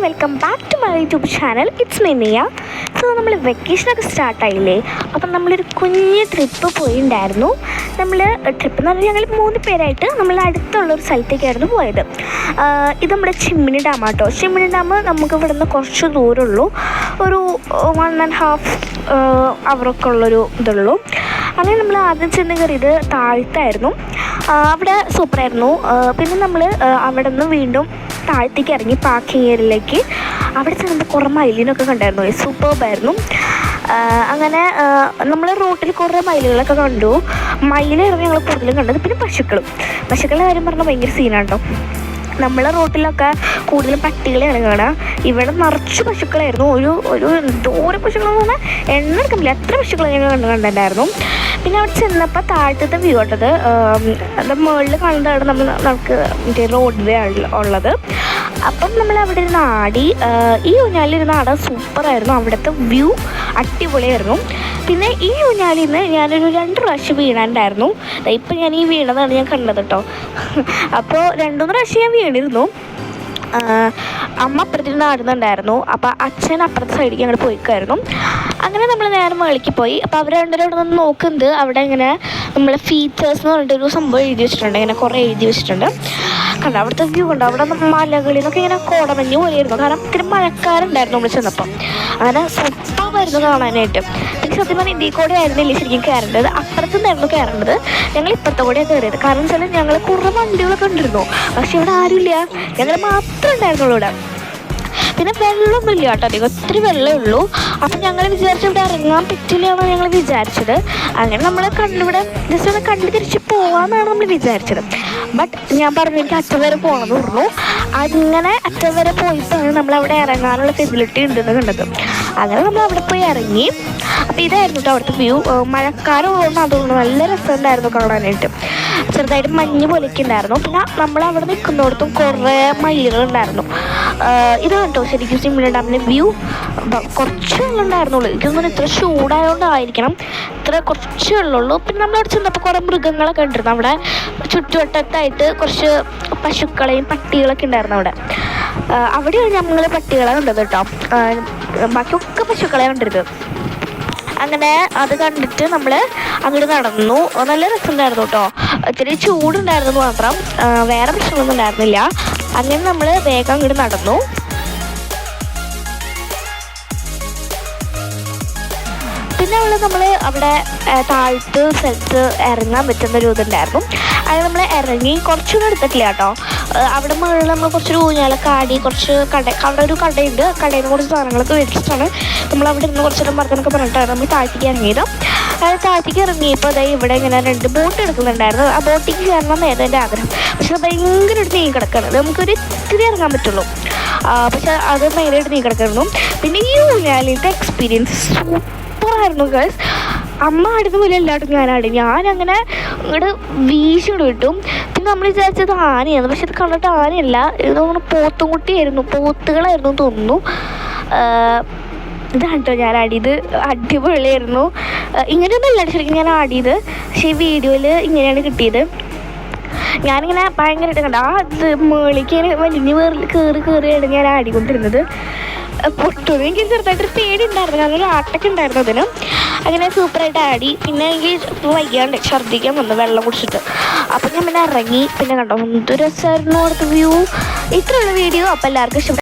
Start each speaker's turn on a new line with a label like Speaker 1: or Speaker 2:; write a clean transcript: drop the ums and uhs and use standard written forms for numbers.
Speaker 1: Welcome back to my YouTube channel. It's me Niya. So നമ്മൾ വെക്കേഷനൊക്കെ സ്റ്റാർട്ടായില്ലേ, അപ്പം നമ്മളൊരു കുഞ്ഞ് ട്രിപ്പ് പോയിട്ടുണ്ടായിരുന്നു. ട്രിപ്പ് എന്ന് പറഞ്ഞാൽ ഞങ്ങൾ 3 പേരായിട്ട് നമ്മൾ അടുത്തുള്ളൊരു സ്ഥലത്തേക്കായിരുന്നു പോയത്. ഇത് നമ്മുടെ ചിമ്മിനി ഡാം ആട്ടോ. ചിമ്മിനി ഡാം നമുക്ക് ഇവിടെ നിന്ന് കുറച്ച് ദൂരമുള്ളൂ, ഒരു 1.5 അവറൊക്കെ ഉള്ളൊരു ഇതുള്ളൂ. അങ്ങനെ നമ്മൾ ആദ്യം ചെന്ന് കയറിയത് താഴത്തായിരുന്നു. അവിടെ സൂപ്പറായിരുന്നു. പിന്നെ നമ്മൾ അവിടെ നിന്ന് വീണ്ടും താഴത്തേക്ക് ഇറങ്ങി പാർക്കിംഗ് ഏരിയയിലേക്ക്. അവിടെ ചെന്നപ്പോൾ കുറേ മയിലിനൊക്കെ കണ്ടായിരുന്നു. സൂപ്പർബായിരുന്നു. അങ്ങനെ നമ്മൾ റോട്ടിൽ കുറേ മയിലുകളൊക്കെ കണ്ടു. മയിലായിരുന്നു ഞങ്ങൾ കൂടുതലും കണ്ടത്. പിന്നെ പശുക്കളുടെ കാര്യം പറഞ്ഞാൽ ഭയങ്കര സീനാണ് കേട്ടോ. നമ്മളെ റോട്ടിലൊക്കെ കൂടുതലും പട്ടികളെയാണ് കാണുക. ഇവിടെ നിറച്ച് പശുക്കളായിരുന്നു. ഒരു എന്തോരം പശുക്കളെന്ന് പറഞ്ഞാൽ എണ്ണ എടുക്കുന്നില്ല, എത്ര പശുക്കളെ ഞങ്ങൾ കണ്ടിട്ടുണ്ടായിരുന്നു. പിന്നെ അവിടെ ചെന്നപ്പോൾ താഴത്തെ വ്യൂ ഉണ്ടത്, അത് മുകളിൽ കാണുന്നതാണ് നമുക്ക് മറ്റേ റോഡ് വേ ഉള്ളത്. അപ്പം നമ്മൾ അവിടെ ഇരുന്ന് ആടി. ഈ ഊഞ്ഞാലിരുന്ന് ആടാൻ സൂപ്പറായിരുന്നു. അവിടുത്തെ വ്യൂ അടിപൊളിയായിരുന്നു. പിന്നെ ഈ ഊഞ്ഞാലിൽ നിന്ന് ഞാനൊരു 2 പ്രാവശ്യം വീണാണ്ടായിരുന്നു. ഇപ്പം ഞാൻ ഈ വീണതാണ് ഞാൻ കണ്ടത് കേട്ടോ. അപ്പോൾ 2-3 പ്രാവശ്യം ഞാൻ വീണിരുന്നു. അമ്മ അപ്പുറത്തിരുന്ന് ആടുന്നുണ്ടായിരുന്നു. അപ്പോൾ അച്ഛൻ അപ്പുറത്തെ സൈഡിലേക്ക് അങ്ങോട്ട് പോയിക്കായിരുന്നു. അങ്ങനെ നമ്മൾ നേരെ മുകളിലേക്ക് പോയി. അപ്പോൾ അവർ രണ്ടുപേരും അവിടെ നിന്ന് നോക്കുന്നത് അവിടെ ഇങ്ങനെ നമ്മളെ ഫീച്ചേഴ്സ് എന്ന് പറഞ്ഞിട്ടൊരു സംഭവം എഴുതി വെച്ചിട്ടുണ്ട്. ഇങ്ങനെ കുറേ എഴുതി വെച്ചിട്ടുണ്ട്. കണ്ടോ അവിടുത്തെ വ്യൂ ഉണ്ട്. അവിടെ മലകളിൽ നിന്നൊക്കെ ഇങ്ങനെ കോടമഞ്ഞ് പോലെയായിരുന്നു. കാരണം ഇത്തിരി മഴക്കാരുണ്ടായിരുന്നു നമ്മൾ ചെന്നപ്പം. അങ്ങനെ സൂപ്പറായിരുന്നു കാണാനായിട്ട്. എനിക്ക് സത്യം പറഞ്ഞാൽ ഇതിൽ കൂടെ ആയിരുന്നില്ല ശരിക്കും കയറേണ്ടത്, അപ്പുറത്തു നിന്നായിരുന്നു കയറേണ്ടത്. ഞങ്ങൾ ഇപ്പുറത്തെ കൂടെയാണ് കയറിയത്. കാരണം വെച്ചാൽ ഞങ്ങൾ കുറേ വണ്ടികളൊക്കെ ഉണ്ടായിരുന്നു, പക്ഷെ ഇവിടെ ആരുമില്ല, ഞങ്ങൾ മാത്രമേ ഉണ്ടായിരുന്നുള്ളൂ ഇവിടെ. പിന്നെ വെള്ളമൊന്നും ഇല്ല കേട്ടോ, അധികം ഒത്തിരി വെള്ളമേ ഉള്ളൂ. അപ്പം ഞങ്ങൾ വിചാരിച്ചു ഇവിടെ ഇറങ്ങാൻ പറ്റില്ലെന്നാണ് ഞങ്ങൾ വിചാരിച്ചത്. അങ്ങനെ നമ്മൾ ഇവിടെ ജസ്റ്റ് ഒന്ന് കണ്ടു തിരിച്ച് പോകാമെന്നാണ് നമ്മൾ വിചാരിച്ചത്. ബട്ട് ഞാൻ പറഞ്ഞു എനിക്ക് അറ്റം വരെ പോകണമെന്ന് പറഞ്ഞു. അങ്ങനെ അറ്റം വരെ പോയിട്ടാണ് നമ്മളവിടെ ഇറങ്ങാനുള്ള ഫെസിലിറ്റി ഉണ്ടെന്ന് കണ്ടത്. അങ്ങനെ നമ്മൾ അവിടെ പോയി ഇറങ്ങി. അപ്പോൾ ഇതായിരുന്നു കേട്ടോ അവിടുത്തെ വ്യൂ. മഴക്കാലമുള്ളതുകൊണ്ട് അതുകൊണ്ട് നല്ല രസമുണ്ടായിരുന്നു കാണാനായിട്ട്. ചെറുതായിട്ട് മഞ്ഞ് പോലെയൊക്കെ ഉണ്ടായിരുന്നു. പിന്നെ നമ്മളവിടെ നിൽക്കുന്നിടത്തും കുറേ മയിലുകളുണ്ടായിരുന്നു. ഇത് കേട്ടോ ശരിക്കും ചിമ്മിനി ഡാമിൻ്റെ വ്യൂ. കുറച്ച് വെള്ളം ഉണ്ടായിരുന്നുള്ളൂ. എനിക്കൊന്നും ഇത്ര ചൂടായതുകൊണ്ടായിരിക്കണം ഇത്ര കുറച്ച് വെള്ളമുള്ളൂ. പിന്നെ നമ്മളവിടെ ചെന്നപ്പോൾ കുറേ മൃഗങ്ങളൊക്കെ ഉണ്ടായിരുന്നു. അവിടെ ചുറ്റുവട്ടത്തായിട്ട് കുറച്ച് പശുക്കളെയും പട്ടികളൊക്കെ ഉണ്ടായിരുന്നു. അവിടെയാണ് ഞങ്ങൾ പട്ടികളെ കണ്ടത് കേട്ടോ. ബാക്കിയൊക്കെ പശുക്കളെ കണ്ടിരുന്നത്. അങ്ങനെ അത് കണ്ടിട്ട് നമ്മൾ അങ്ങോട്ട് നടന്നു. നല്ല രസമുണ്ടായിരുന്നു കേട്ടോ. ഇത്തിരി ചൂടുണ്ടായിരുന്നു മാത്രം, വേറെ പ്രശ്നമൊന്നും ഉണ്ടായിരുന്നില്ല. അങ്ങനെ നമ്മൾ വേഗം അങ്ങോട്ട് നടന്നു. പിന്നെ നമ്മൾ അവിടെ താഴത്ത് സ്ഥലത്ത് ഇറങ്ങാൻ പറ്റുന്നൊരു ഇതുണ്ടായിരുന്നു. അങ്ങനെ നമ്മൾ ഇറങ്ങി കുറച്ചൊന്നും എടുത്തിട്ടില്ല കേട്ടോ. അവിടെ മുകളിൽ നമ്മൾ കുറച്ചൊരു ഊഞ്ഞാലൊക്കെ ആടി, കുറച്ച് അവിടെ ഒരു കടയുണ്ട്. കടയിൽ നിന്ന് കുറച്ച് സാധനങ്ങളൊക്കെ മേടിച്ചിട്ടാണ് നമ്മൾ അവിടെ ഇരുന്ന് കുറച്ചേരം വർത്തനൊക്കെ പറഞ്ഞിട്ടാണ് നമ്മൾ താഴത്തേക്ക് ഇറങ്ങിയത്. താഴത്തേക്ക് ഇറങ്ങിയപ്പോൾ അതായത് ഇവിടെ ഇങ്ങനെ 2 ബോട്ട് എടുക്കുന്നുണ്ടായിരുന്നു. ആ ബോട്ടിലേക്ക് കയറണം ഏതാ എൻ്റെ ആഗ്രഹം. പക്ഷെ അത് ഭയങ്കരമായിട്ട് നീങ്ങി കിടക്കുകയാണ്. നമുക്കൊരു ഇത്തിരി ഇറങ്ങാൻ പറ്റുള്ളൂ, പക്ഷെ അത് ഭയങ്കരമായിട്ട് നീങ്ങി കിടക്കുന്നു. പിന്നെ ഈ ഊഞ്ഞാലിൻ്റെ എക്സ്പീരിയൻസ് സൂപ്പറായിരുന്നു ഗേൾസ്. അമ്മ ആടുന്ന പോലെ എല്ലാവരും ഞാനങ്ങനെ ഇങ്ങോട്ട് വീശിട്ട് കിട്ടും. പിന്നെ നമ്മൾ വിചാരിച്ചത് ആനയാണ്, പക്ഷെ ഇത് കണ്ടിട്ട് ആനയല്ല, ഇത് പോത്തുകളായിരുന്നു തോന്നുന്നു. ഇതാണ് കേട്ടോ ഞാൻ ആടിയത്. അടിപൊളിയായിരുന്നു. ഇങ്ങനെയൊന്നും അല്ല ശരിക്കും ഞാൻ ആടിയത്, പക്ഷേ ഈ വീഡിയോയിൽ ഇങ്ങനെയാണ് കിട്ടിയത്. ഞാനിങ്ങനെ ഭയങ്കരമായിട്ട് കണ്ട ഇത് മേളിലേക്ക് വലിഞ്ഞ് കയറിയാണ് ഞാൻ ആടിക്കൊണ്ടിരുന്നത്. പൊട്ടും എനിക്ക് ചെറുതായിട്ടൊരു പേടി ഉണ്ടായിരുന്നു, കാരണം ഒരു ആട്ടൊക്കെ ഉണ്ടായിരുന്നു അതിന്. അങ്ങനെ സൂപ്പറായിട്ട് ആടി. പിന്നെ എനിക്ക് വയ്യാണ്ട് ഛർദ്ദിക്കാൻ വന്നു വെള്ളം കുടിച്ചിട്ട്. അപ്പം ഞാൻ പിന്നെ ഇറങ്ങി. പിന്നെ കണ്ടോ എന്ത് രസമായിരുന്നു അവിടുത്തെ വ്യൂ. ഇത്രയുള്ള വീഡിയോ. അപ്പോൾ എല്ലാവർക്കും ഇഷ്ടപ്പെട്ടു.